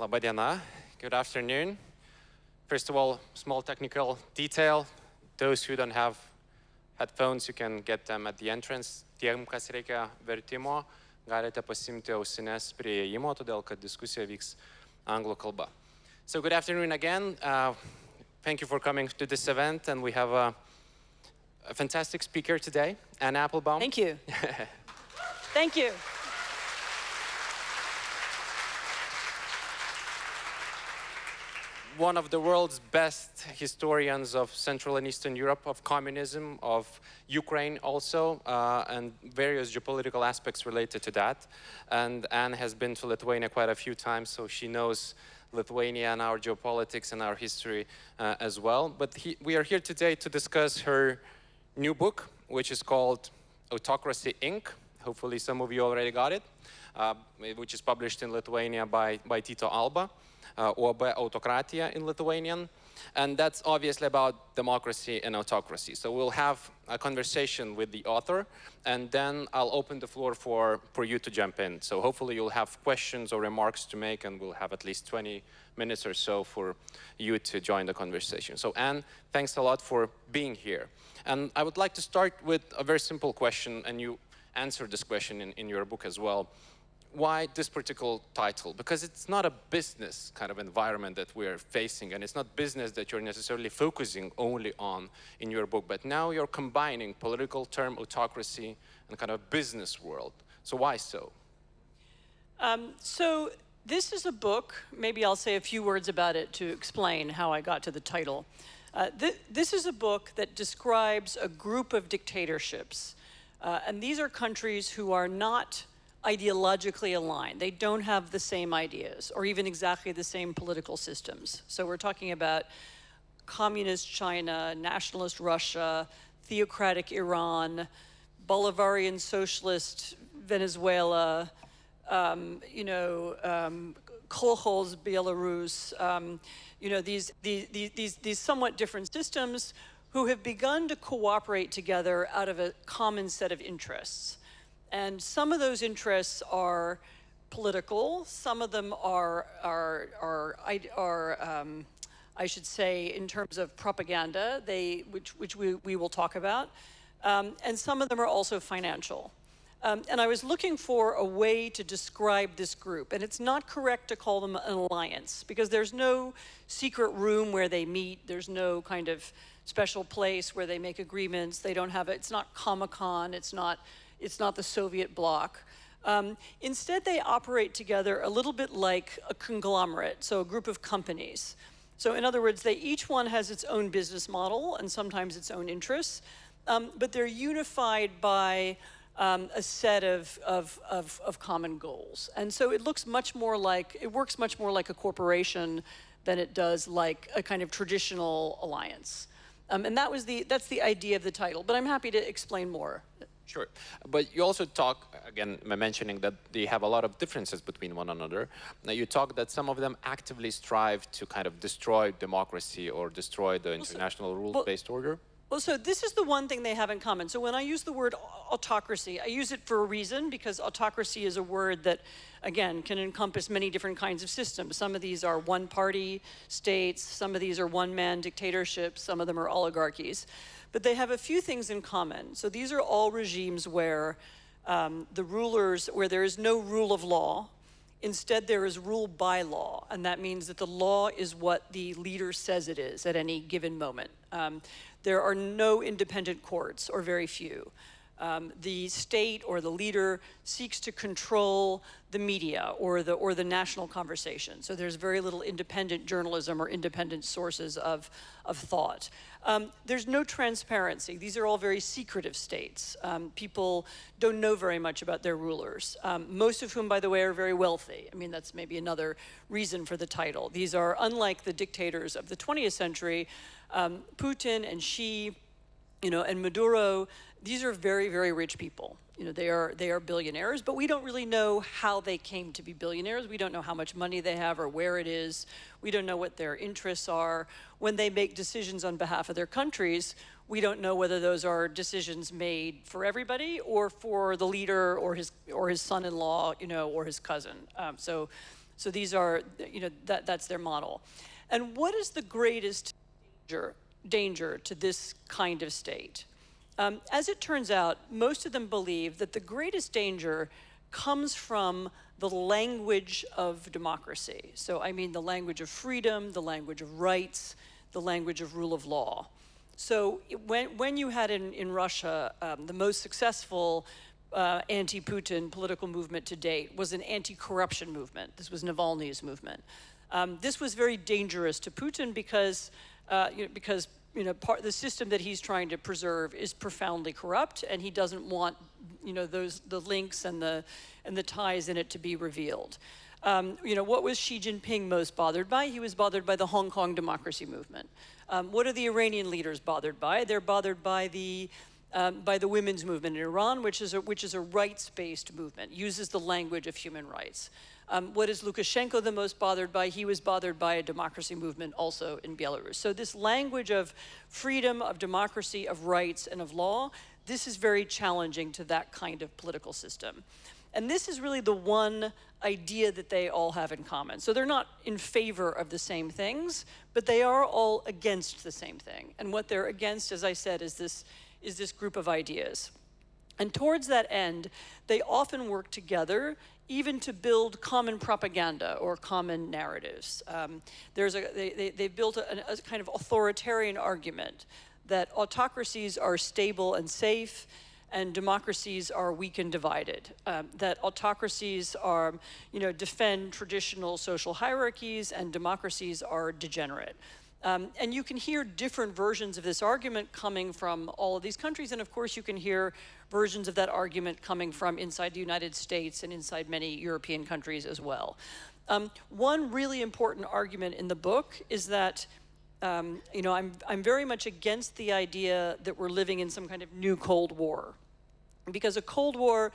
Laba diena. Good afternoon. First of all, small technical detail. Those who don't have headphones, you can get them at the entrance. Tiem, kas reikia vertimo, galite pasimti ausines prie įėjimo, todėl kad diskusija vyks anglų kalba. So good afternoon again. Thank you for coming to this event, and we have a fantastic speaker today, Anne Applebaum. Thank you. Thank you. One of the world's best historians of Central and Eastern Europe, of communism, of Ukraine also, and various geopolitical aspects related to that. And Anne has been to Lithuania quite a few times, so she knows Lithuania and our geopolitics and our history as well. But we are here today to discuss her new book, which is called Autokratija, Inc. Hopefully some of you already got it, which is published in Lithuania by Tito Alba. UAB Autokratija in Lithuanian, and that's obviously about democracy and autocracy. So we'll have a conversation with the author, and then I'll open the floor for you to jump in. So hopefully you'll have questions or remarks to make, and we'll have at least 20 minutes or so for you to join the conversation. So Anne, thanks a lot for being here. And I would like to start with a very simple question, and you answered this question in your book as well. Why this particular title? Because it's not a business kind of environment that we're facing, and it's not business that you're necessarily focusing only on in your book, but now you're combining political term autocracy and kind of business world. So why so? So this is a book, maybe I'll say a few words about it to explain how I got to the title. This is a book that describes a group of dictatorships, and these are countries who are not ideologically aligned. They don't have the same ideas or even exactly the same political systems. So we're talking about communist China, nationalist Russia, theocratic Iran, Bolivarian socialist Venezuela, kolkhoz Belarus, these somewhat different systems who have begun to cooperate together out of a common set of interests. And some of those interests are political. Some of them are I should say, in terms of propaganda, which we will talk about. And some of them are also financial. And I was looking for a way to describe this group. And it's not correct to call them an alliance, because there's no secret room where they meet. There's no kind of special place where they make agreements. They don't have it's not Comic-Con. It's not the Soviet bloc. Instead, they operate together a little bit like a conglomerate, so a group of companies. So in other words, each one has its own business model and sometimes its own interests, but they're unified by a set of common goals. And so it works much more like a corporation than it does like a kind of traditional alliance. And that's the idea of the title, but I'm happy to explain more. Sure, but you also talk, again, mentioning that they have a lot of differences between one another. Now you talk that some of them actively strive to kind of destroy democracy or destroy the international rules-based order. Well, so this is the one thing they have in common. So when I use the word autocracy, I use it for a reason, because autocracy is a word that, again, can encompass many different kinds of systems. Some of these are one-party states, some of these are one-man dictatorships, some of them are oligarchies. But they have a few things in common. So these are all regimes where where there is no rule of law. Instead, there is rule by law, and that means that the law is what the leader says it is at any given moment. There are no independent courts, or very few. The state or the leader seeks to control the media or the national conversation. So there's very little independent journalism or independent sources of thought. There's no transparency. These are all very secretive states. People don't know very much about their rulers, most of whom, by the way, are very wealthy. I mean, that's maybe another reason for the title. These are, unlike the dictators of the 20th century, Putin and Xi, and Maduro, these are very, very rich people. They are billionaires, but we don't really know how they came to be billionaires. We don't know how much money they have or where it is. We don't know what their interests are. When they make decisions on behalf of their countries, we don't know whether those are decisions made for everybody or for the leader or his son-in-law, or his cousin. So So these are, that's their model. And what is the greatest danger to this kind of state? As it turns out, most of them believe that the greatest danger comes from the language of democracy. So I mean the language of freedom, the language of rights, the language of rule of law. So when you had in Russia, the most successful anti-Putin political movement to date was an anti-corruption movement. This was Navalny's movement. This was very dangerous to Putin because the system that he's trying to preserve is profoundly corrupt, and he doesn't want the links and the ties in it to be revealed. What was Xi Jinping most bothered by? He was bothered by the Hong Kong democracy movement. What are the Iranian leaders bothered by? They're bothered by the women's movement in Iran, which is a rights-based movement, uses the language of human rights. What is Lukashenko the most bothered by? He was bothered by a democracy movement also in Belarus. So this language of freedom, of democracy, of rights, and of law, this is very challenging to that kind of political system. And this is really the one idea that they all have in common. So they're not in favor of the same things, but they are all against the same thing. And what they're against, as I said, is this group of ideas. And towards that end, they often work together even to build common propaganda or common narratives. They've built a kind of authoritarian argument that autocracies are stable and safe, and democracies are weak and divided. That autocracies are, defend traditional social hierarchies, and democracies are degenerate. And you can hear different versions of this argument coming from all of these countries, and of course you can hear versions of that argument coming from inside the United States and inside many European countries as well. One really important argument in the book is that I'm very much against the idea that we're living in some kind of new Cold War, because a Cold War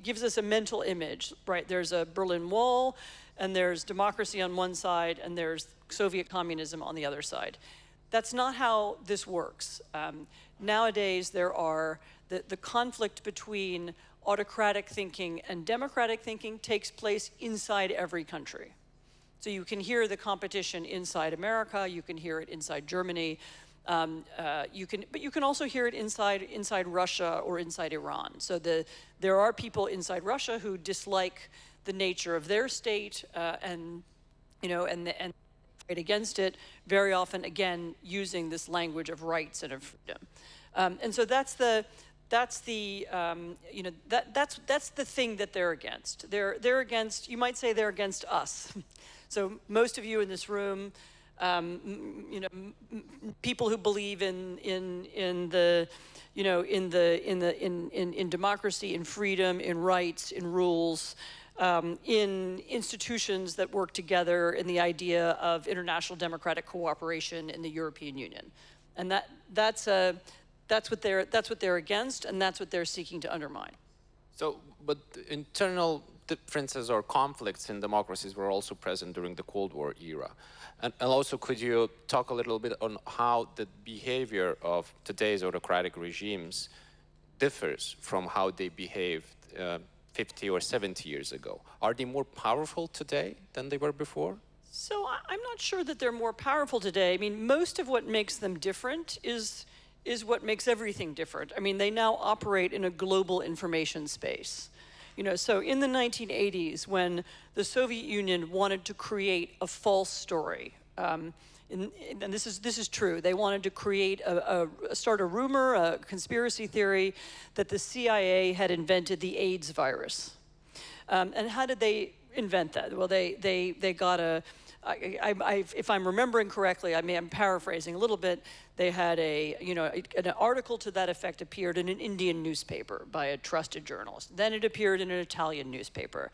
gives us a mental image, right? There's a Berlin Wall, and there's democracy on one side, and there's Soviet communism on the other side. That's not how this works. Nowadays, the conflict between autocratic thinking and democratic thinking takes place inside every country. So you can hear the competition inside America, you can hear it inside Germany, but you can also hear it inside Russia or inside Iran. So there are people inside Russia who dislike the nature of their state and fight against it, very often again using this language of rights and of freedom. And so that's the thing that they're against. They're against, you might say they're against us. So most of you in this room, people who believe in democracy, in freedom, in rights, in rules, in institutions that work together, in the idea of international democratic cooperation in the European Union, and that's what they're against, and that's what they're seeking to undermine. So, but internal differences or conflicts in democracies were also present during the Cold War era. And also, could you talk a little bit on how the behavior of today's autocratic regimes differs from how they behaved 50 or 70 years ago? Are they more powerful today than they were before? So I'm not sure that they're more powerful today. I mean, most of what makes them different is what makes everything different. I mean, they now operate in a global information space. So in the 1980s, when the Soviet Union wanted to create a false story, and this is true, they wanted to start a rumor, a conspiracy theory, that the CIA had invented the AIDS virus. And how did they invent that? Well, they got if I'm remembering correctly, I'm paraphrasing a little bit, they had an article to that effect appeared in an Indian newspaper by a trusted journalist. Then it appeared in an Italian newspaper.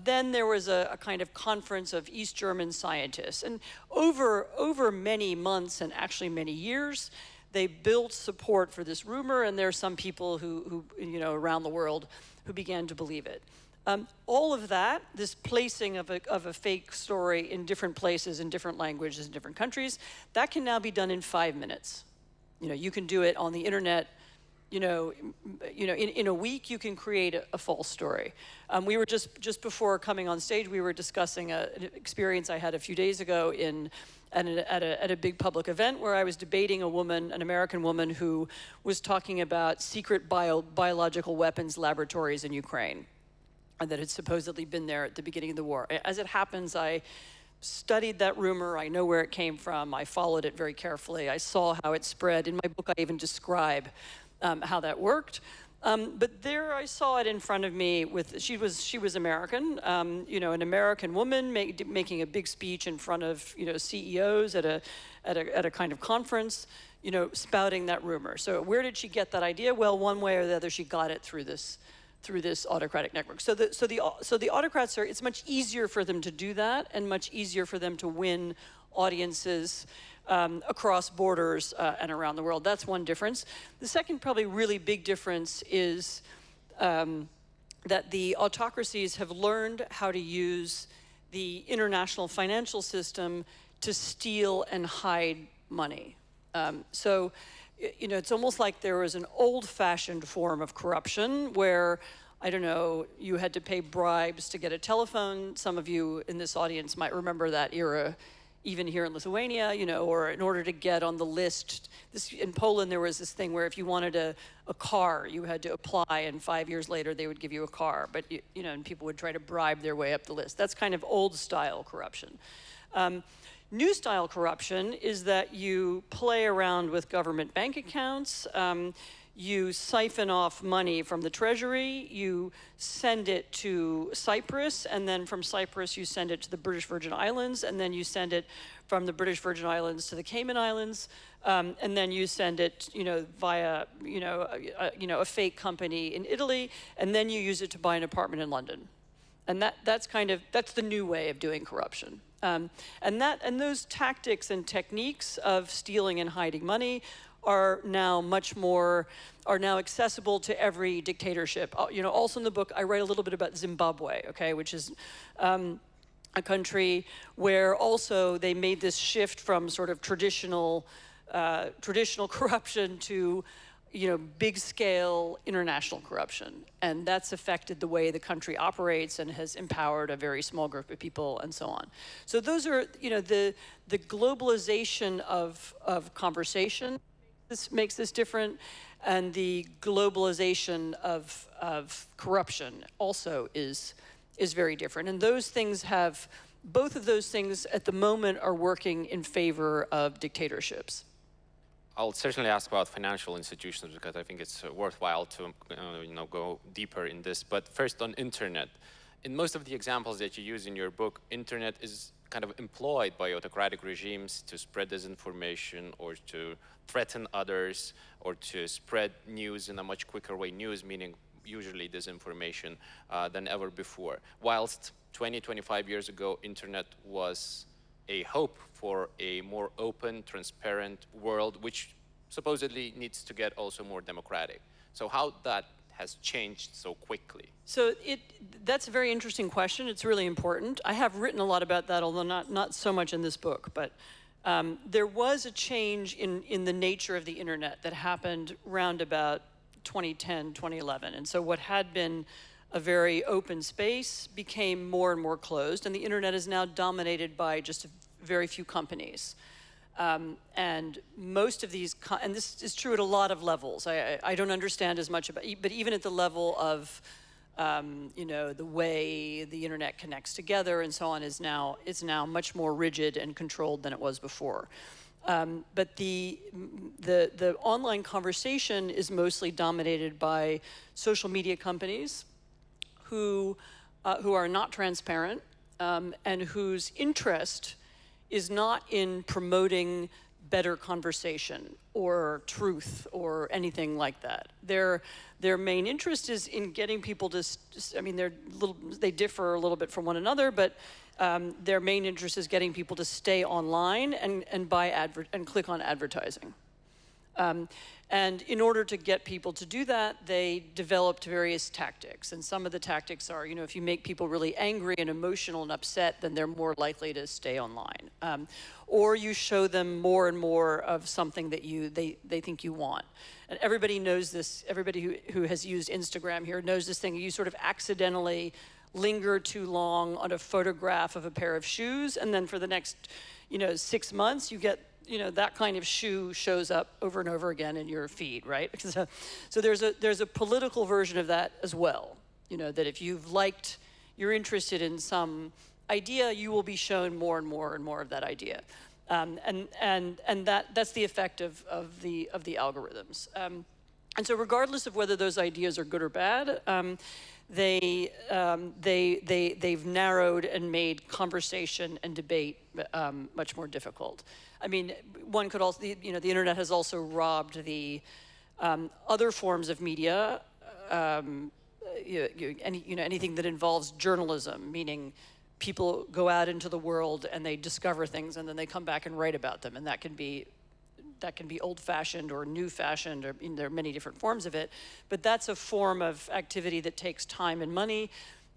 Then there was a kind of conference of East German scientists. And over many months and actually many years, they built support for this rumor, and there are some people who around the world who began to believe it. All of that, this placing of a fake story in different places, in different languages, in different countries, that can now be done in 5 minutes. You can do it on the internet, in a week you can create a false story. We were just before coming on stage, we were discussing an experience I had a few days ago at a big public event where I was debating an American woman who was talking about secret biological weapons laboratories in Ukraine that had supposedly been there at the beginning of the war. As it happens, I studied that rumor. I know where it came from. I followed it very carefully. I saw how it spread. In my book, I even describe how that worked. But there I saw it in front of me she was American, an American woman making a big speech in front of, CEOs at a kind of conference, spouting that rumor. So where did she get that idea? Well, one way or the other, she got it through this autocratic network. So the autocrats it's much easier for them to do that and much easier for them to win audiences across borders and around the world. That's one difference. The second probably really big difference is that the autocracies have learned how to use the international financial system to steal and hide money. It's almost like there was an old-fashioned form of corruption where, I don't know, you had to pay bribes to get a telephone. Some of you in this audience might remember that era, even here in Lithuania, or in order to get on the list. In Poland, there was this thing where if you wanted a car, you had to apply, and 5 years later, they would give you a car. But, and people would try to bribe their way up the list. That's kind of old-style corruption. New style corruption is that you play around with government bank accounts, you siphon off money from the treasury, you send it to Cyprus, and then from Cyprus you send it to the British Virgin Islands, and then you send it from the British Virgin Islands to the Cayman Islands, and then you send it, via, a fake company in Italy, and then you use it to buy an apartment in London. And that's the new way of doing corruption. And those tactics and techniques of stealing and hiding money are now accessible to every dictatorship. Also in the book, I write a little bit about Zimbabwe, which is a country where also they made this shift from sort of traditional corruption to big-scale international corruption. And that's affected the way the country operates and has empowered a very small group of people and so on. So those are, the globalization of conversation makes this different, and the globalization of corruption also is very different. And both of those things at the moment are working in favor of dictatorships. I'll certainly ask about financial institutions because I think it's worthwhile to go deeper in this. But first on internet. In most of the examples that you use in your book, internet is kind of employed by autocratic regimes to spread disinformation or to threaten others or to spread news in a much quicker way. News meaning usually disinformation than ever before. Whilst 25 years ago, internet was a hope for a more open, transparent world, which supposedly needs to get also more democratic. So how that has changed so quickly? So that's a very interesting question. It's really important. I have written a lot about that, although not so much in this book. But there was a change in the nature of the internet that happened round about 2010, 2011. And so what had been a very open space became more and more closed, and the internet is now dominated by just very few companies. And most of these, and this is true at a lot of levels. I don't understand as much about, but even at the level of, the way the internet connects together and so on it's now much more rigid and controlled than it was before. But the online conversation is mostly dominated by social media companies who are not transparent and whose interest is not in promoting better conversation or truth or anything like that. Their main interest is in getting people to, they differ a little bit from one another, but their main interest is getting people to stay online and buy and click on advertising. And in order to get people to do that, they developed various tactics. And some of the tactics are, if you make people really angry and emotional and upset, then they're more likely to stay online. Or you show them more and more of something that they think you want. And everybody knows this, everybody who has used Instagram here knows this thing. You sort of accidentally linger too long on a photograph of a pair of shoes, and then for the next 6 months, you get that kind of shoe shows up over and over again in your feed, right? So there's a political version of that as well. That if you're interested in some idea, you will be shown more and more and more of that idea, and that's the effect of the algorithms. And so regardless of whether those ideas are good or bad, they've narrowed and made conversation and debate much more difficult. I mean, one could also, the internet has also robbed the other forms of media, anything that involves journalism, meaning people go out into the world and they discover things and then they come back and write about them, and that can be old-fashioned or new-fashioned, or there are many different forms of it, but that's a form of activity that takes time and money,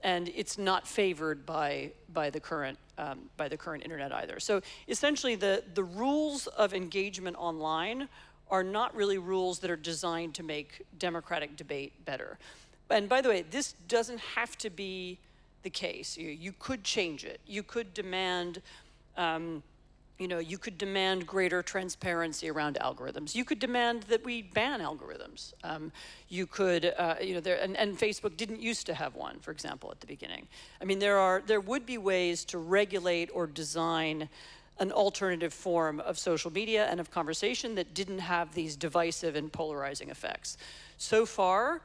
and it's not favored by the current internet either. So essentially, the rules of engagement online are not really rules that are designed to make democratic debate better. And by the way, this doesn't have to be the case. You could change it. You could demand. You could demand greater transparency around algorithms. You could demand that we ban algorithms. You could, and Facebook didn't used to have one, for example, at the beginning. I mean, there would be ways to regulate or design an alternative form of social media and of conversation that didn't have these divisive and polarizing effects. So far,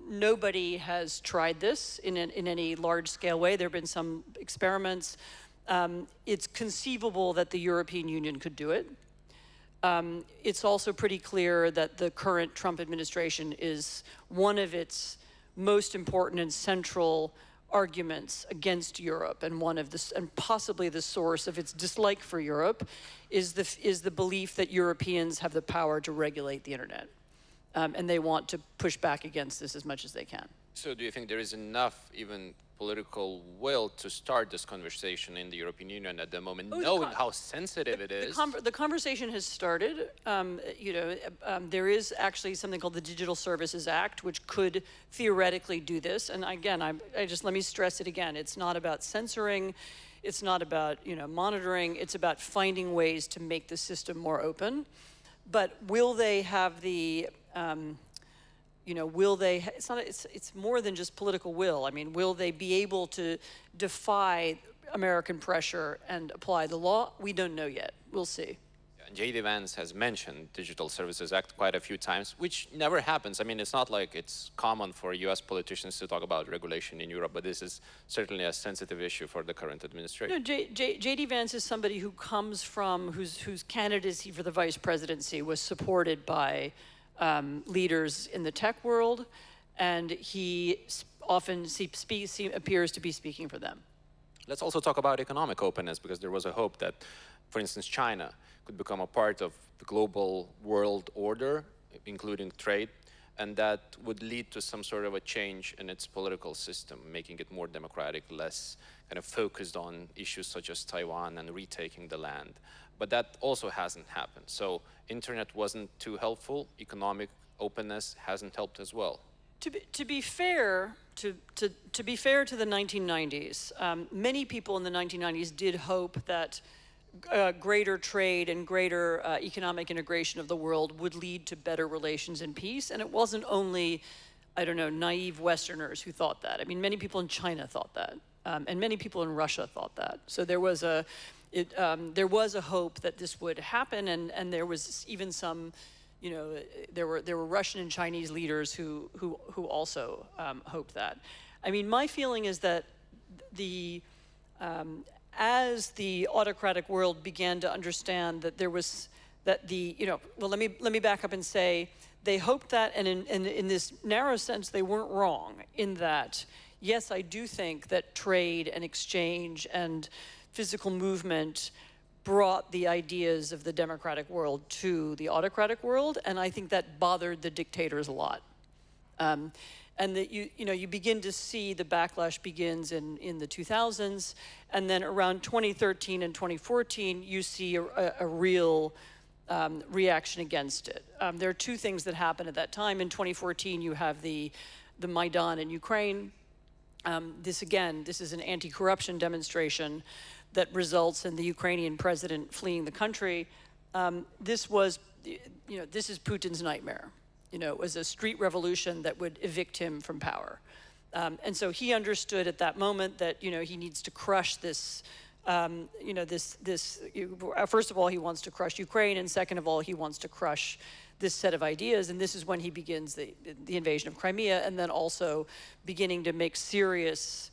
nobody has tried this in any large-scale way. There have been some experiments. It's conceivable that the European Union could do it. It's also pretty clear that the current Trump administration is one of its most important and central arguments against Europe, and and possibly the source of its dislike for Europe is the belief that Europeans have the power to regulate the internet, and they want to push back against this as much as they can. So do you think there is enough even political will to start this conversation in the European Union at the moment, knowing how sensitive it is? The conversation has started. There is actually something called the Digital Services Act, which could theoretically do this. And again, let me stress it again. It's not about censoring. It's not about monitoring. It's about finding ways to make the system more open. But will they have the it's more than just political will. I mean, will they be able to defy American pressure and apply the law? We don't know yet. We'll see. And J.D. Vance has mentioned Digital Services Act quite a few times, which never happens. I mean, it's not like it's common for U.S. politicians to talk about regulation in Europe, but this is certainly a sensitive issue for the current administration. J.D. Vance is somebody who comes from, whose candidacy for the vice presidency was supported by leaders in the tech world, and he often appears to be speaking for them. Let's also talk about economic openness, because there was a hope that, for instance, China could become a part of the global world order, including trade, and that would lead to some sort of a change in its political system, making it more democratic, less kind of focused on issues such as Taiwan and retaking the land. But that also hasn't happened. So internet wasn't too helpful. Economic openness hasn't helped as well. To be fair to the 1990s, many people in the 1990s did hope that greater trade and greater economic integration of the world would lead to better relations and peace. And it wasn't only, naive Westerners who thought that. I mean, many people in China thought that, and many people in Russia thought that. So there was a hope that this would happen, and there was even some, there were Russian and Chinese leaders who also hoped that. I mean, my feeling is that as the autocratic world began to understand that let me back up and say, they hoped that, and in this narrow sense, they weren't wrong in that, yes, I do think that trade and exchange and physical movement brought the ideas of the democratic world to the autocratic world, and I think that bothered the dictators a lot. And that you begin to see the backlash begins in the 2000s, and then around 2013 and 2014, you see a real reaction against it. There are two things that happen at that time. In 2014, you have the Maidan in Ukraine. This is an anti-corruption demonstration that results in the Ukrainian president fleeing the country. This is Putin's nightmare. It was a street revolution that would evict him from power. And so he understood at that moment that, he needs to crush this, first of all, he wants to crush Ukraine, and second of all, he wants to crush this set of ideas, and this is when he begins the invasion of Crimea, and then also beginning to make seriously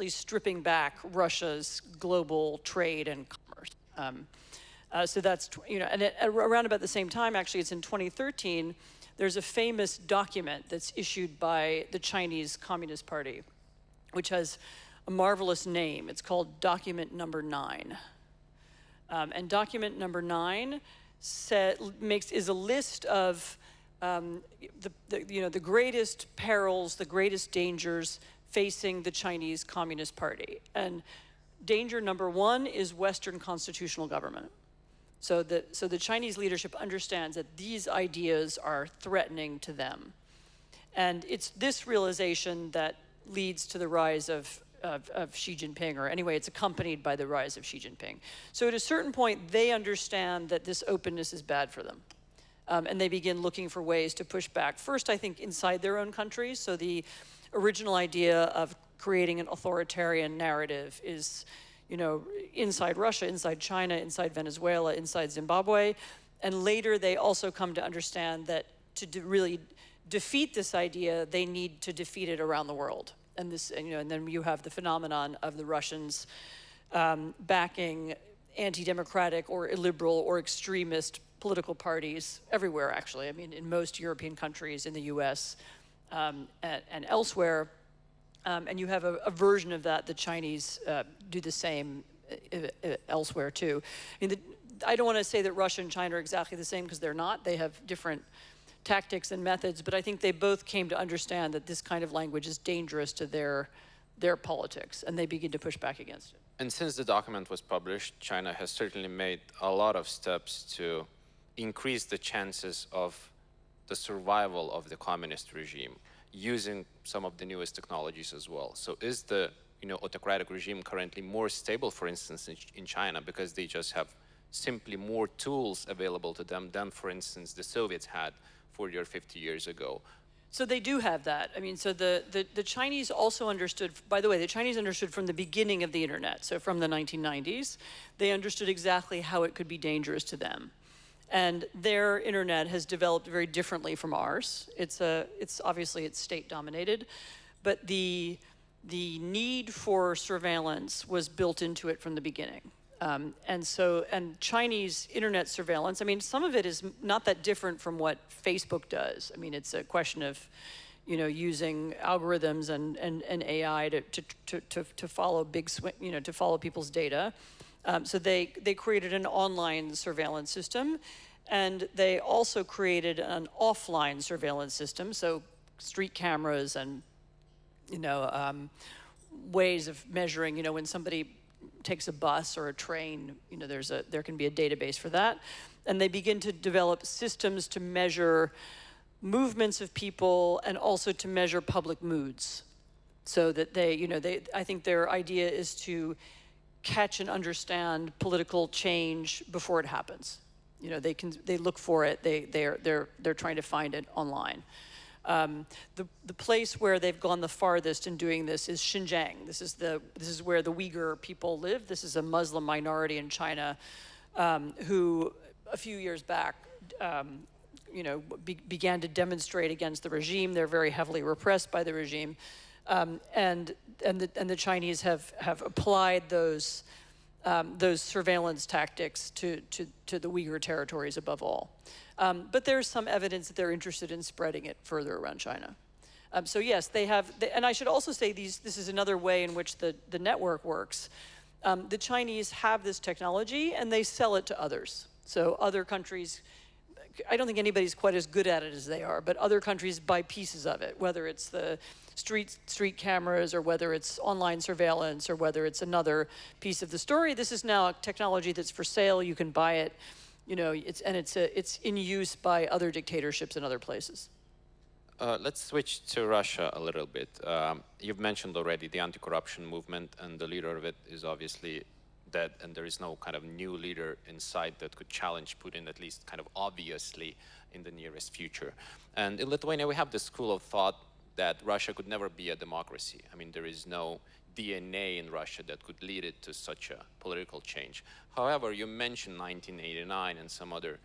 stripping back Russia's global trade and commerce. So that's, around about the same time, actually, it's in 2013, there's a famous document that's issued by the Chinese Communist Party, which has a marvelous name. It's called Document Number 9. And Document Number 9 is a list of the greatest perils, the greatest dangers facing the Chinese Communist Party. And danger number 1 is Western constitutional government. So the Chinese leadership understands that these ideas are threatening to them. And it's this realization that leads to the rise of Xi Jinping, or anyway, it's accompanied by the rise of Xi Jinping. So at a certain point, they understand that this openness is bad for them. And they begin looking for ways to push back. First, I think, inside their own countries. So the original idea of creating an authoritarian narrative is, inside Russia, inside China, inside Venezuela, inside Zimbabwe. And later, they also come to understand that to really defeat this idea, they need to defeat it around the world. And then you have the phenomenon of the Russians backing anti-democratic or illiberal or extremist political parties everywhere, actually. I mean, in most European countries, in the US, and elsewhere. And you have a version of that. The Chinese do the same elsewhere, too. I mean, I don't want to say that Russia and China are exactly the same, because they're not. They have different tactics and methods, but I think they both came to understand that this kind of language is dangerous to their politics, and they begin to push back against it. And since the document was published, China has certainly made a lot of steps to increase the chances of the survival of the communist regime, using some of the newest technologies as well. So is the autocratic regime currently more stable, for instance, in China, because they just have simply more tools available to them than, for instance, the Soviets had 40 or 50 years ago? So they do have that. I mean, so the Chinese also understood, by the way, the Chinese understood from the beginning of the internet, so from the 1990s, they understood exactly how it could be dangerous to them. And their internet has developed very differently from ours. It's obviously it's state dominated, but the need for surveillance was built into it from the beginning. And Chinese internet surveillance, I mean, some of it is not that different from what Facebook does. I mean, it's a question of, using algorithms and AI to follow to follow people's data. So they created an online surveillance system, and they also created an offline surveillance system. So street cameras and, ways of measuring, when somebody takes a bus or a train, there can be a database for that. And they begin to develop systems to measure movements of people and also to measure public moods. So that I think their idea is to catch and understand political change before it happens. They look for it. They're trying to find it online. The place where they've gone the farthest in doing this is Xinjiang. This is where the Uyghur people live. This is a Muslim minority in China, who a few years back, began to demonstrate against the regime. They're very heavily repressed by the regime, and the Chinese have applied those surveillance tactics to the Uyghur territories above all. But there's some evidence that they're interested in spreading it further around China. So yes, and I should also say this is another way in which the network works. The Chinese have this technology and they sell it to others. So other countries, I don't think anybody's quite as good at it as they are, but other countries buy pieces of it, whether it's the street cameras or whether it's online surveillance or whether it's another piece of the story. This is now a technology that's for sale. You can buy it, you know, it's in use by other dictatorships in other places. Let's switch to Russia a little bit. You've mentioned already the anti-corruption movement, and the leader of it is obviously dead, and there is no kind of new leader in sight that could challenge Putin, at least kind of obviously in the nearest future. And in Lithuania, we have this school of thought that Russia could never be a democracy. I mean, there is no DNA in Russia that could lead it to such a political change. However, you mentioned 1989 and some other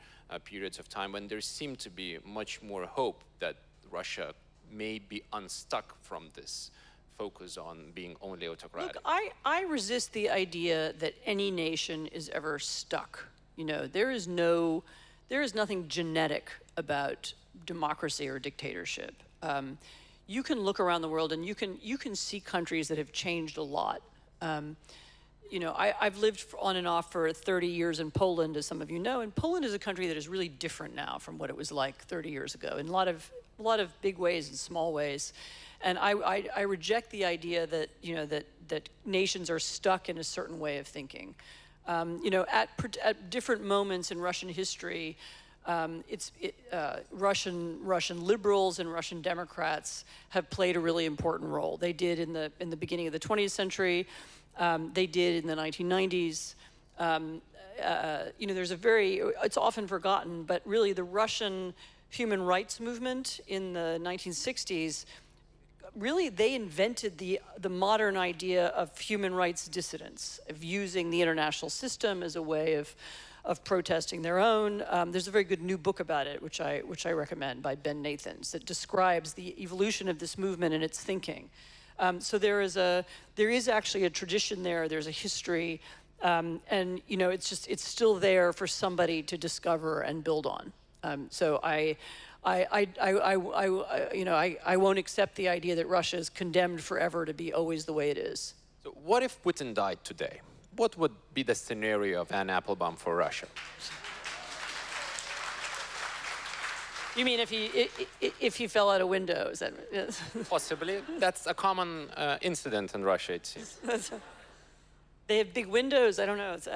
periods of time when there seemed to be much more hope that Russia may be unstuck from this focus on being only autocratic. Look, I resist the idea that any nation is ever stuck. You know, there is nothing genetic about democracy or dictatorship. You can look around the world and you can see countries that have changed a lot. You know, I've lived on and off for 30 years in Poland, as some of you know, and Poland is a country that is really different now from what it was like 30 years ago in a lot of big ways and small ways. And I reject the idea that, you know, that nations are stuck in a certain way of thinking. You know, at different moments in Russian history, Russian liberals and Russian Democrats have played a really important role. They did in the beginning of the 20th century. They did in the 1990s. You know, it's often forgotten, but really the Russian human rights movement in the 1960s, really they invented the modern idea of human rights dissidence, of using the international system as a way of protesting their own. There's a very good new book about it, which I recommend, by Ben Nathans, that describes the evolution of this movement and its thinking. So there is actually a tradition there. There's a history, and you know, it's still there for somebody to discover and build on. So I won't accept the idea that Russia is condemned forever to be always the way it is. So what if Putin died today? What would be the scenario of Anne Applebaum for Russia? You mean if he fell out a window? Is that yes. Possibly. That's a common incident in Russia, it seems. They have big windows. I don't know. It's,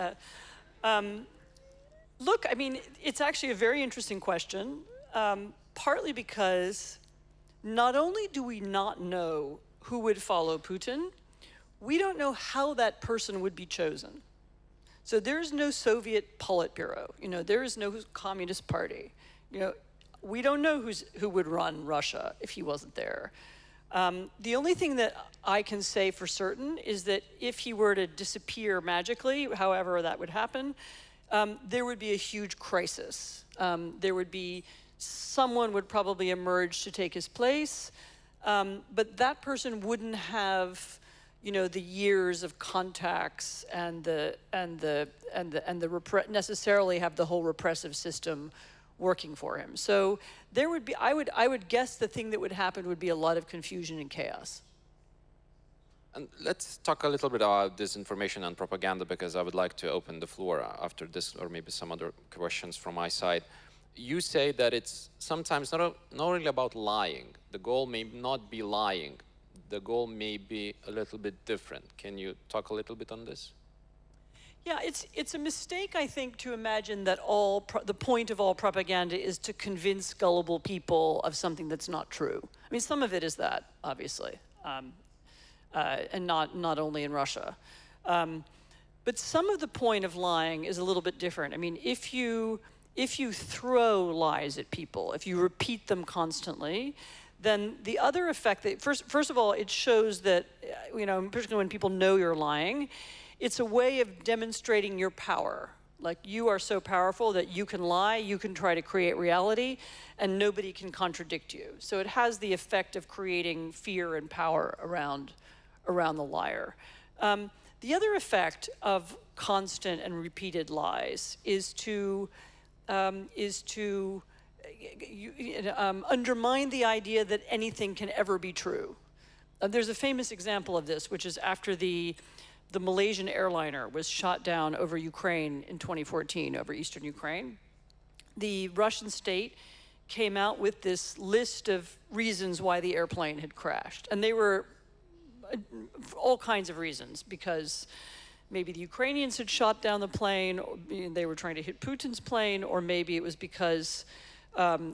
look, I mean, it's actually a very interesting question. Partly because not only do we not know who would follow Putin, we don't know how that person would be chosen. So there's no Soviet Politburo. You know, there is no Communist Party. You know, we don't know who would run Russia if he wasn't there. The only thing that I can say for certain is that if he were to disappear magically, however that would happen, there would be a huge crisis. Someone would probably emerge to take his place, but that person wouldn't have, you know, the years of contacts and necessarily have the whole repressive system working for him. So there would be, I would guess the thing that would happen would be a lot of confusion and chaos. And let's talk a little bit about disinformation and propaganda, because I would like to open the floor after this, or maybe some other questions from my side. You say that it's sometimes not really about lying. The goal may not be lying. The goal may be a little bit different. Can you talk a little bit on this? Yeah, it's a mistake, I think, to imagine that the point of all propaganda is to convince gullible people of something that's not true. I mean, some of it is that, obviously, and not only in Russia. But some of the point of lying is a little bit different. I mean, if you throw lies at people, if you repeat them constantly, then the other effect that, first of all, it shows that, you know, particularly when people know you're lying, it's a way of demonstrating your power. Like, you are so powerful that you can lie, you can try to create reality, and nobody can contradict you. So it has the effect of creating fear and power around the liar. The other effect of constant and repeated lies is to undermine the idea that anything can ever be true. There's a famous example of this, which is after the the Malaysian airliner was shot down over Ukraine in 2014, over eastern Ukraine. The Russian state came out with this list of reasons why the airplane had crashed. And they were all kinds of reasons, because maybe the Ukrainians had shot down the plane, or they were trying to hit Putin's plane, or maybe it was because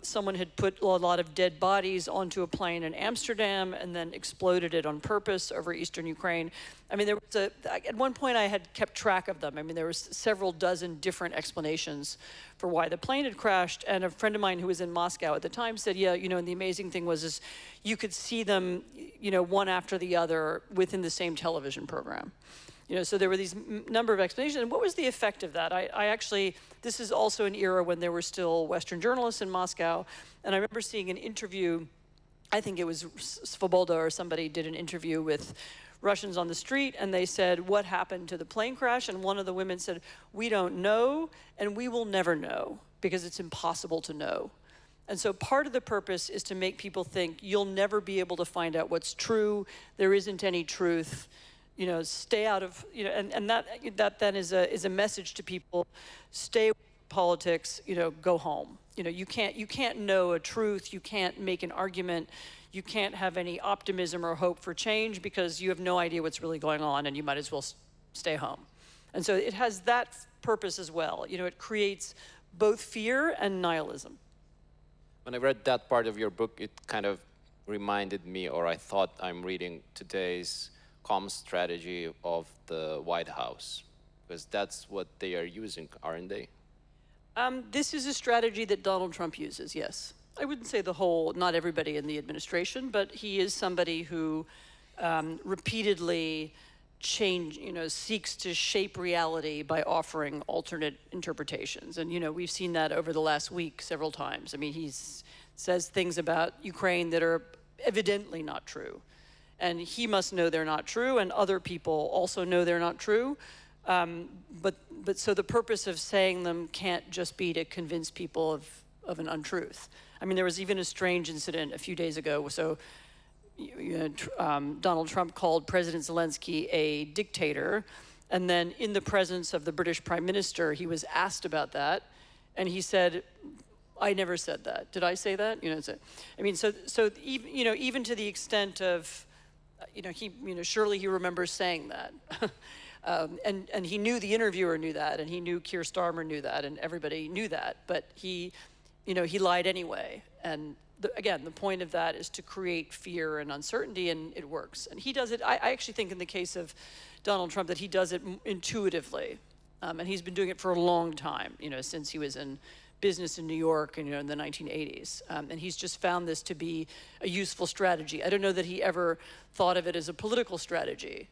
someone had put a lot of dead bodies onto a plane in Amsterdam and then exploded it on purpose over eastern Ukraine. I mean, there was at one point I had kept track of them. I mean, there was several dozen different explanations for why the plane had crashed. And a friend of mine who was in Moscow at the time said, yeah, you know, and the amazing thing was is you could see them, you know, one after the other within the same television program. You know, so there were these number of explanations. And what was the effect of that? I actually, this is also an era when there were still Western journalists in Moscow. And I remember seeing an interview, I think it was Svoboda or somebody did an interview with Russians on the street, and they said, what happened to the plane crash? And one of the women said, we don't know, and we will never know, because it's impossible to know. And so part of the purpose is to make people think you'll never be able to find out what's true, there isn't any truth. You know, stay out of, you know, and that then is a message to people: stay away from politics. You know, go home. You know, you can't know a truth. You can't make an argument. You can't have any optimism or hope for change because you have no idea what's really going on, and you might as well stay home. And so it has that purpose as well. You know, it creates both fear and nihilism. When I read that part of your book, it kind of reminded me, or I thought I'm reading today's comm strategy of the White House, because that's what they are using, aren't they? This is a strategy that Donald Trump uses, yes. I wouldn't say not everybody in the administration, but he is somebody who repeatedly seeks to shape reality by offering alternate interpretations. And, you know, we've seen that over the last week several times. I mean, he says things about Ukraine that are evidently not true. And he must know they're not true, and other people also know they're not true. But so the purpose of saying them can't just be to convince people of an untruth. I mean, there was even a strange incident a few days ago. So Donald Trump called President Zelensky a dictator, and then in the presence of the British Prime Minister, he was asked about that, and he said, I never said that. Did I say that? You know, I mean, so even, you know, even to the extent of, surely he remembers saying that. And he knew the interviewer knew that, and he knew Keir Starmer knew that, and everybody knew that, but he lied anyway. And again, the point of that is to create fear and uncertainty, and it works. And he does it, I actually think in the case of Donald Trump that he does it intuitively. And he's been doing it for a long time, you know, since he was in business in New York, you know, in the 1980s. And he's just found this to be a useful strategy. I don't know that he ever thought of it as a political strategy,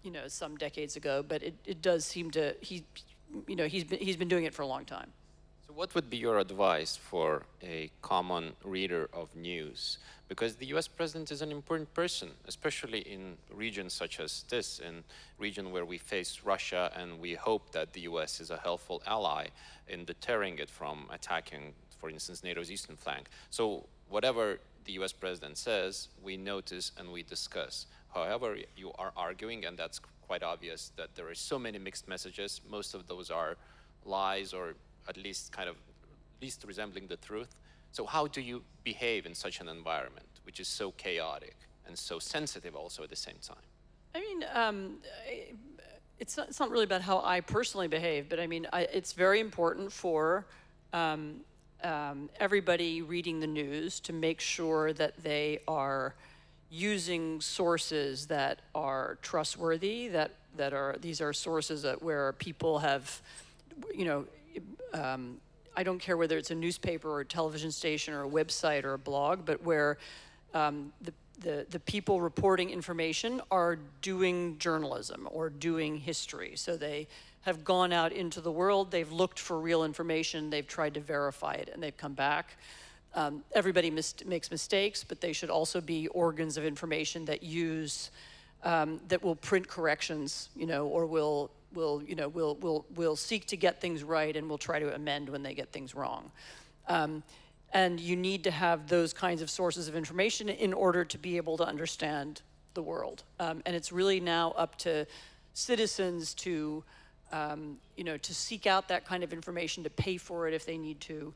you know, some decades ago, but it does seem to, he's been doing it for a long time. So what would be your advice for a common reader of news? Because the US president is an important person, especially in regions such as this, in region where we face Russia, and we hope that the US is a helpful ally in deterring it from attacking, for instance, NATO's eastern flank. So whatever the US president says, we notice and we discuss. However, you are arguing, and that's quite obvious, that there are so many mixed messages. Most of those are lies, or at least least resembling the truth. So how do you behave in such an environment, which is so chaotic and so sensitive also at the same time? I mean, it's not really about how I personally behave, but I mean, it's very important for everybody reading the news to make sure that they are using sources that are trustworthy, these are sources where people have, you know, I don't care whether it's a newspaper or a television station or a website or a blog, but where the people reporting information are doing journalism or doing history. So they have gone out into the world, they've looked for real information, they've tried to verify it, and they've come back. Everybody makes mistakes, but they should also be organs of information that that will print corrections, you know, or will seek to get things right, and will try to amend when they get things wrong. And you need to have those kinds of sources of information in order to be able to understand the world. And it's really now up to citizens to, to seek out that kind of information, to pay for it if they need to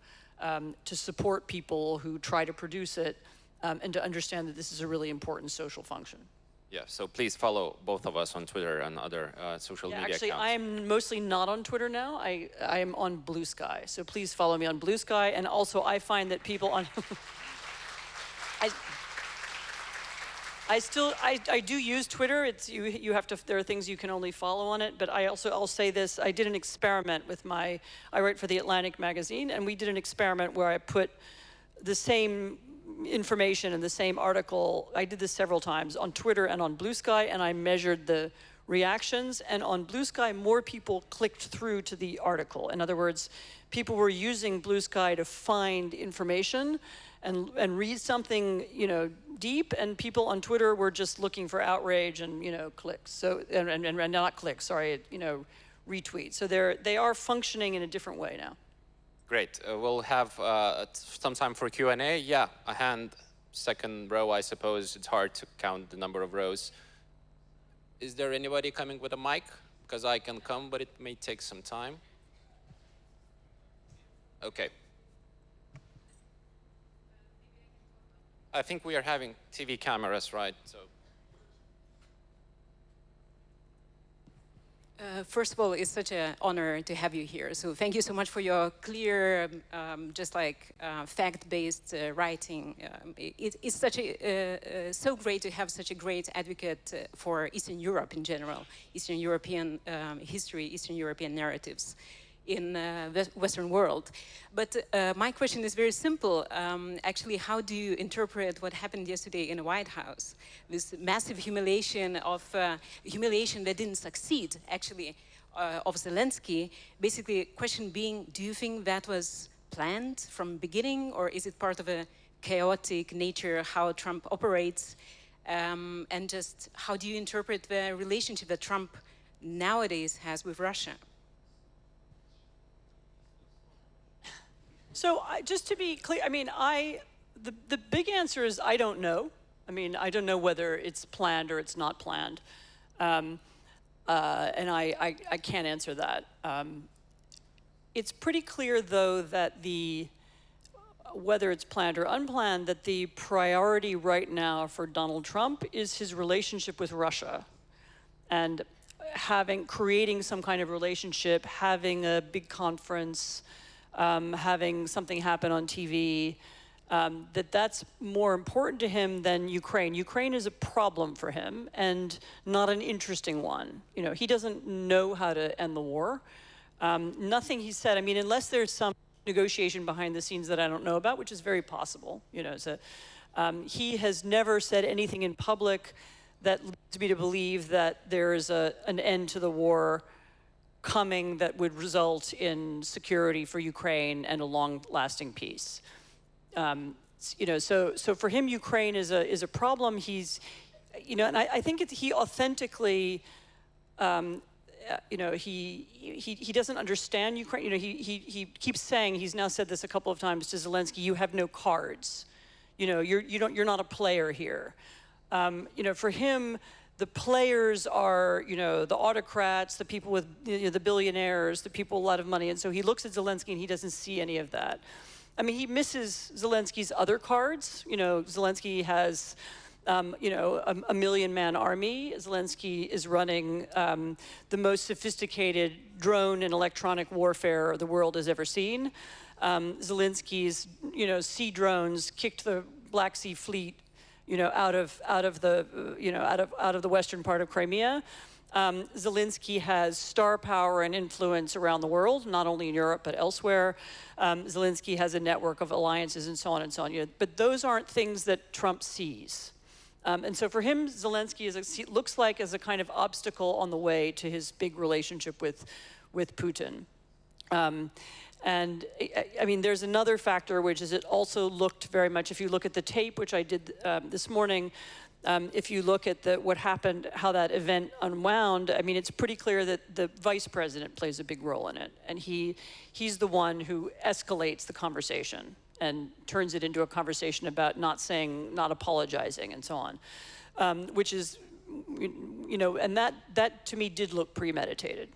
support people who try to produce it, and to understand that this is a really important social function. Yeah, so please follow both of us on Twitter and other social media actually, accounts. I'm mostly not on Twitter now. I am on Blue Sky, so please follow me on Blue Sky. And also, I find that people on I do use Twitter. It's you have to. There are things you can only follow on it. But I'll say this. I did an experiment with I write for the Atlantic magazine, and we did an experiment where I put the same information in the same article. I did this several times on Twitter and on Blue Sky, and I measured the reactions. And on Blue Sky, more people clicked through to the article. In other words, people were using Blue Sky to find information and read something, deep, and people on Twitter were just looking for outrage and, clicks. So, and not clicks, sorry, retweets. So they are functioning in a different way now. Great. We'll have some time for Q&A. Yeah, a hand, second row, I suppose. It's hard to count the number of rows. Is there anybody coming with a mic? Because I can come, but it may take some time. Okay. I think we are having TV cameras, right? So. First of all, it's such an honor to have you here. So thank you so much for your clear, fact-based writing. It's such so great to have such a great advocate for Eastern Europe in general, Eastern European history, Eastern European narratives in the Western world. But my question is very simple. Actually, how do you interpret what happened yesterday in the White House? This massive humiliation that didn't succeed, actually, of Zelensky. Basically, question being, do you think that was planned from the beginning, or is it part of a chaotic nature, how Trump operates? And just how do you interpret the relationship that Trump nowadays has with Russia? So just to be clear, the big answer is I don't know. I don't know whether it's planned or it's not planned. And I can't answer that. It's pretty clear, though, that whether it's planned or unplanned, that the priority right now for Donald Trump is his relationship with Russia. And creating some kind of relationship, having a big conference, having something happen on TV, that's more important to him than Ukraine. Ukraine is a problem for him and not an interesting one. He doesn't know how to end the war. Nothing he said, unless there's some negotiation behind the scenes that I don't know about, which is very possible. He has never said anything in public that leads me to believe that there is an end to the war coming that would result in security for Ukraine and a long-lasting peace. So for him, Ukraine is a problem. He's, and I think he authentically, he doesn't understand Ukraine. He keeps saying, he's now said this a couple of times to Zelensky, you have no cards. You're not a player here. For him, the players are, the autocrats, the people with the billionaires, the people with a lot of money. And so he looks at Zelensky and he doesn't see any of that. He misses Zelensky's other cards. Zelensky has, a million-man army. Zelensky is running the most sophisticated drone and electronic warfare the world has ever seen. Zelensky's, sea drones kicked the Black Sea Fleet out of the western part of Crimea. Zelensky has star power and influence around the world, not only in Europe but elsewhere. Zelensky has a network of alliances and so on and so on. But those aren't things that Trump sees. And so for him, Zelensky looks like as a kind of obstacle on the way to his big relationship with Putin. And there's another factor, which is it also looked very much, if you look at the tape, which I did this morning, if you look at what happened, how that event unwound, it's pretty clear that the vice president plays a big role in it. And he's the one who escalates the conversation and turns it into a conversation about not apologizing and so on, which is and that to me did look premeditated.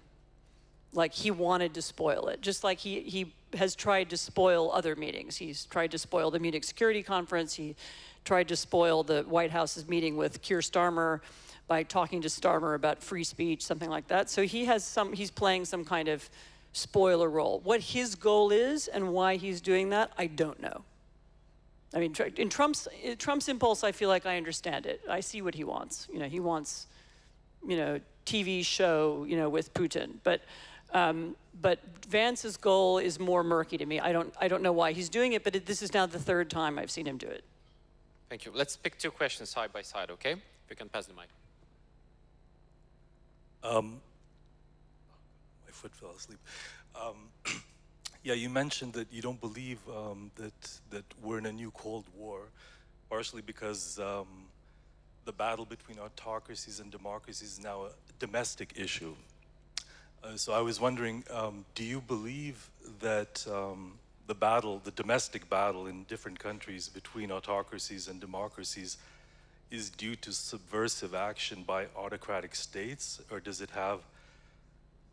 Like he wanted to spoil it, just like he has tried to spoil other meetings. He's tried to spoil the Munich Security Conference. He tried to spoil the White House's meeting with Keir Starmer by talking to Starmer about free speech, something like that. So he's playing some kind of spoiler role. What his goal is and why he's doing that, I don't know. I mean, in Trump's impulse, I feel like I understand it. I see what he wants. He wants, TV show, with Putin. But Vance's goal is more murky to me. I don't know why he's doing it, but this is now the third time I've seen him do it. Thank you. Let's pick two questions side by side, okay? If you can pass the mic. My foot fell asleep. Yeah, you mentioned that you don't believe that we're in a new Cold War, partially because the battle between autocracies and democracies is now a domestic issue. So I was wondering, do you believe that the domestic battle in different countries between autocracies and democracies is due to subversive action by autocratic states, or does it have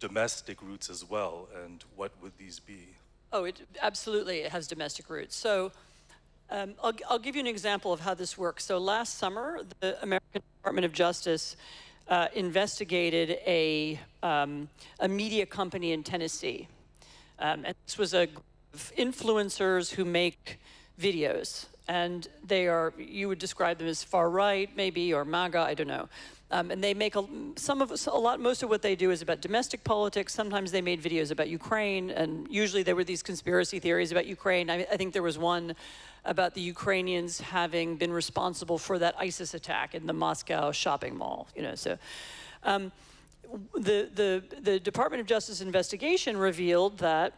domestic roots as well, and what would these be? Oh, it has domestic roots. So I'll give you an example of how this works. So last summer, the American Department of Justice investigated a media company in Tennessee. And this was a group of influencers who make videos. And you would describe them as far right, maybe, or MAGA, I don't know. And they make most of what they do is about domestic politics. Sometimes they made videos about Ukraine, and usually there were these conspiracy theories about Ukraine. I think there was one about the Ukrainians having been responsible for that ISIS attack in the Moscow shopping mall. So the Department of Justice investigation revealed that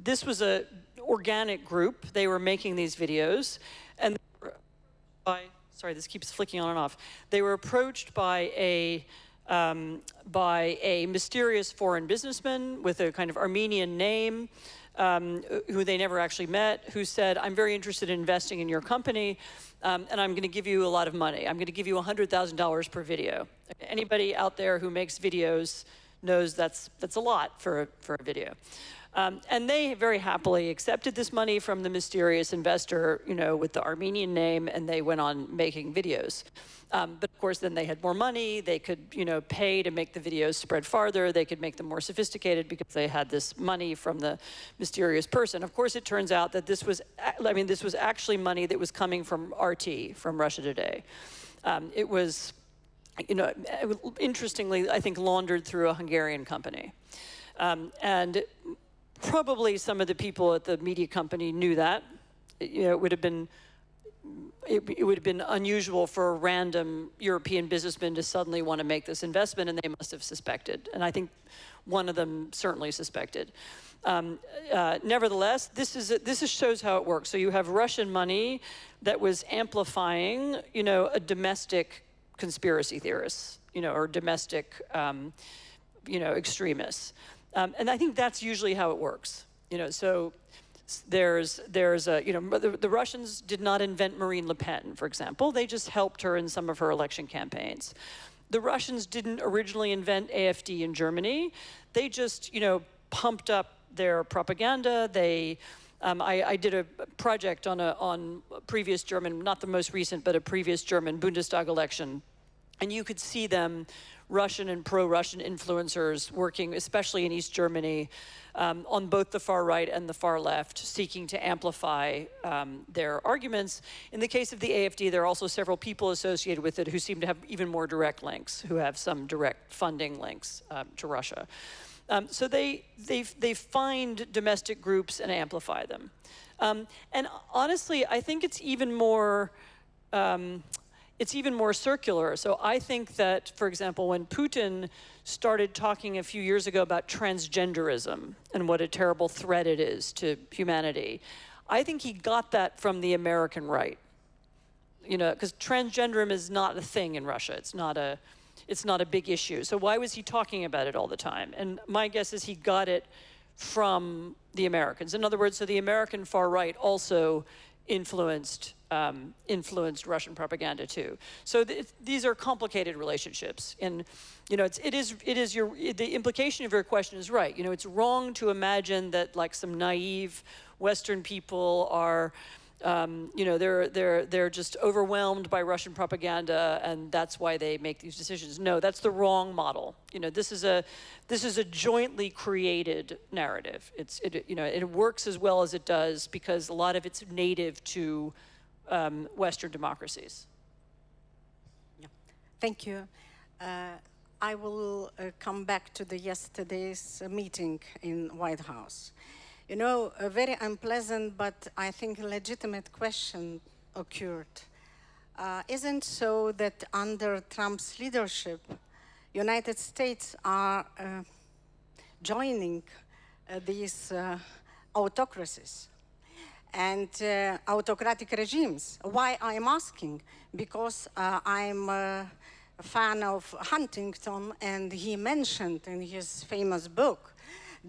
this was an organic group. They were making these videos, and sorry, this keeps flicking on and off. They were approached by a mysterious foreign businessman with a kind of Armenian name, who they never actually met, who said, "I'm very interested in investing in your company, and I'm going to give you a lot of money. I'm going to give you $100,000 per video." Anybody out there who makes videos knows that's a lot for a video. And they very happily accepted this money from the mysterious investor, with the Armenian name, and they went on making videos. But of course, then they had more money. They could, pay to make the videos spread farther. They could make them more sophisticated because they had this money from the mysterious person. Of course, it turns out that this was actually money that was coming from RT, from Russia Today. It was, interestingly, I think laundered through a Hungarian company. And probably some of the people at the media company knew that. It would have been unusual for a random European businessman to suddenly want to make this investment, and they must have suspected. And I think one of them certainly suspected. Nevertheless, this shows how it works. So you have Russian money that was amplifying, a domestic conspiracy theorist, or domestic, extremists. And I think that's usually how it works. So the Russians did not invent Marine Le Pen, for example. They just helped her in some of her election campaigns. The Russians didn't originally invent AfD in Germany. They just, pumped up their propaganda. I did a project on a previous German, not the most recent, but a previous German Bundestag election. And you could see them, Russian and pro-Russian influencers working, especially in East Germany, on both the far right and the far left, seeking to amplify their arguments. In the case of the AfD, there are also several people associated with it who seem to have even more direct links, who have some direct funding links to Russia. So they find domestic groups and amplify them. And honestly, I think it's even more circular. So I think that, for example, when Putin started talking a few years ago about transgenderism and what a terrible threat it is to humanity, I think he got that from the American right. Because transgenderism is not a thing in Russia. It's not a big issue. So why was he talking about it all the time? And my guess is he got it from the Americans. In other words, so the American far right also influenced Russian propaganda too. So these are complicated relationships, and the implication of your question is right. It's wrong to imagine that like some naive Western people are, they're just overwhelmed by Russian propaganda, and that's why they make these decisions. No, that's the wrong model. This is a jointly created narrative. It works as well as it does because a lot of it's native to Western democracies. Yeah. Thank you. I will come back to the yesterday's meeting in White House. A very unpleasant, but I think legitimate question occurred. Isn't so that under Trump's leadership, United States are joining these autocracies and autocratic regimes? Why I'm asking? Because I'm a fan of Huntington, and he mentioned in his famous book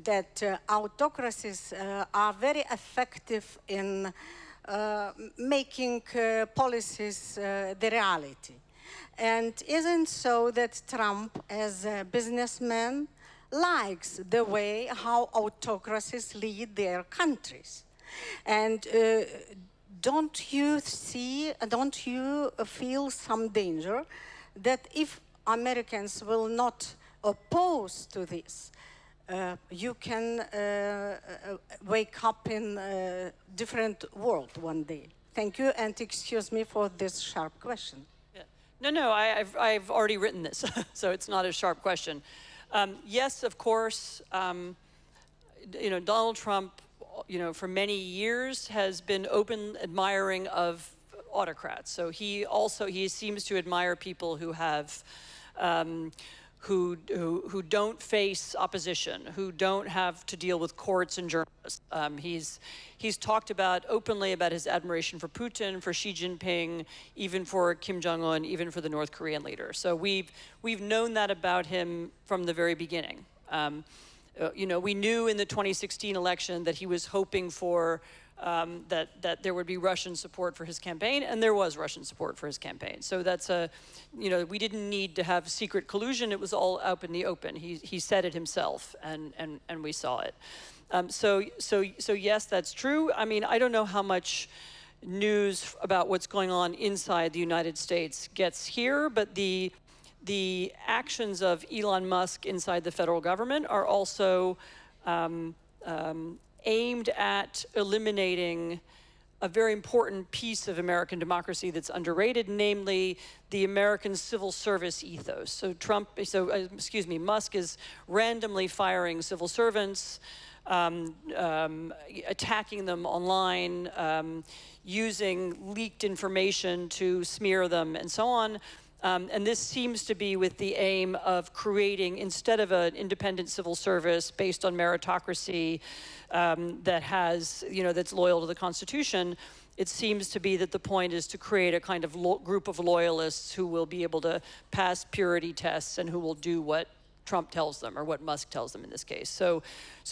that autocracies are very effective in making policies the reality. And isn't so that Trump, as a businessman, likes the way how autocracies lead their countries? And don't you feel some danger that if Americans will not oppose to this, you can wake up in a different world one day? Thank you, and excuse me for this sharp question. Yeah. No, I've already written this, so it's not a sharp question. Yes, of course, Donald Trump, for many years has been open admiring of autocrats. So he seems to admire people who have, who don't face opposition, who don't have to deal with courts and journalists. He's talked openly about his admiration for Putin, for Xi Jinping, even for Kim Jong-un, even for the North Korean leader. So we've known that about him from the very beginning. We knew in the 2016 election that he was hoping for that there would be Russian support for his campaign, and there was Russian support for his campaign. So that's we didn't need to have secret collusion. It was all out in the open. He said it himself, and we saw it. So yes, that's true. I mean, I don't know how much news about what's going on inside the United States gets here, but the actions of Elon Musk inside the federal government are also aimed at eliminating a very important piece of American democracy that's underrated, namely the American civil service ethos. So Musk is randomly firing civil servants, attacking them online, using leaked information to smear them, and so on. And this seems to be with the aim of creating, instead of an independent civil service based on meritocracy that's loyal to the Constitution, it seems to be that the point is to create a kind of group of loyalists who will be able to pass purity tests and who will do what Trump tells them, or what Musk tells them in this case. So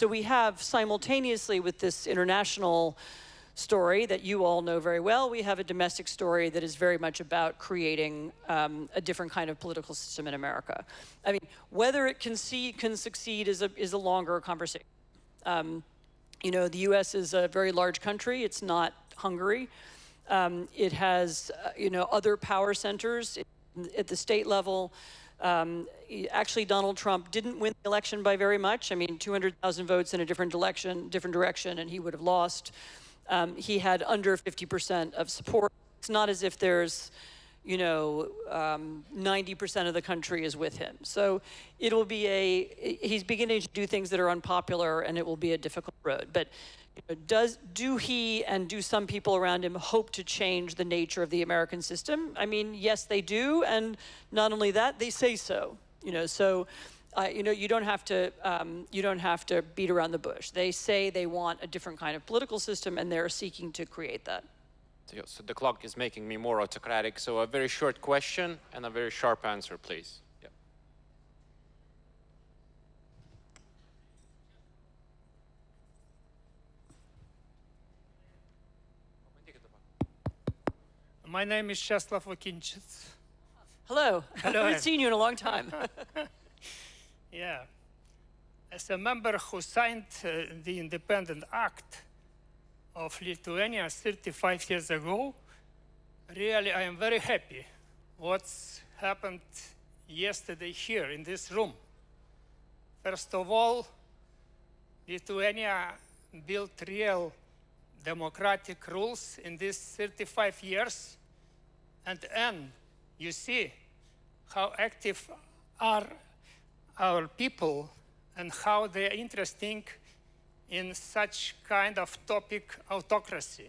we have simultaneously with this international story that you all know very well, we have a domestic story that is very much about creating a different kind of political system in America. I mean, whether it can succeed is a longer conversation. The U.S. is a very large country. It's not Hungary. It has, other power centers at the state level. Actually, Donald Trump didn't win the election by very much. I mean, 200,000 votes in a different direction, and he would have lost. He had under 50% of support. It's not as if there's, 90% of the country is with him. So it'll be he's beginning to do things that are unpopular, and it will be a difficult road. But do he and do some people around him hope to change the nature of the American system? I mean, yes, they do, and not only that, they say so. You don't have to beat around the bush. They say they want a different kind of political system, and they're seeking to create that. So the clock is making me more autocratic. So a very short question and a very sharp answer, please. Yeah. My name is Czeslaw Okinczyc. Hello. Hello. I haven't seen you in a long time. Yeah. As a member who signed the Independent Act of Lithuania 35 years ago, really I am very happy what's happened yesterday here in this room. First of all, Lithuania built real democratic rules in these 35 years. And you see how active are our people and how they are interesting in such kind of topic, autocracy.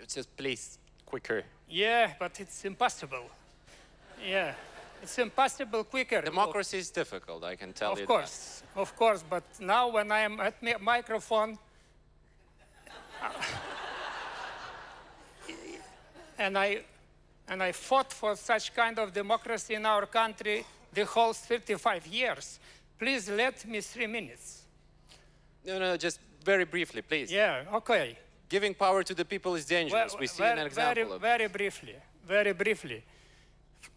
Just please, quicker. Yeah, but it's impossible. Yeah, it's impossible quicker. Democracy is difficult, I can tell you Of course, but now when I am at microphone, and I fought for such kind of democracy in our country the whole 35 years. Please let me 3 minutes. No, just very briefly, please. Yeah, okay. Giving power to the people is dangerous. We see an example of very briefly.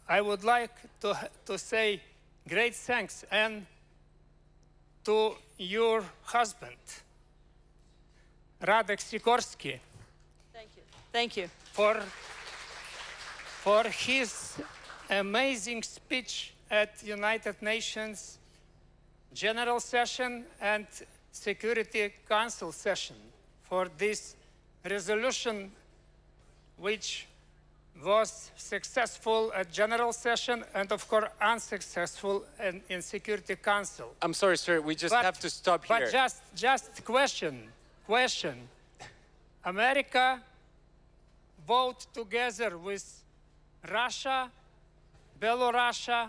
I would like to say great thanks and to your husband, Radek Sikorski. Thank you. For his amazing speech at United Nations General Session and Security Council session, for this resolution which was successful at General Session and of course unsuccessful in Security Council. I'm sorry, sir, we just have to stop here. But just question. America vote together with Russia, Belarus,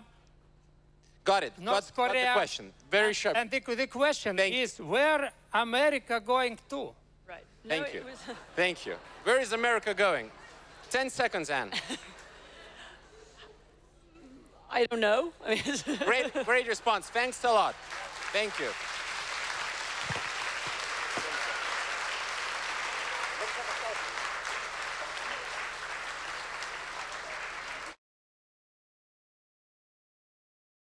Got it. North Got Korea. the question. Very sharp. And the question Thank is, where America going to? Right. Thank you. Thank you. Where is America going? 10 seconds, Anne. I don't know. Great response. Thanks a lot. Thank you.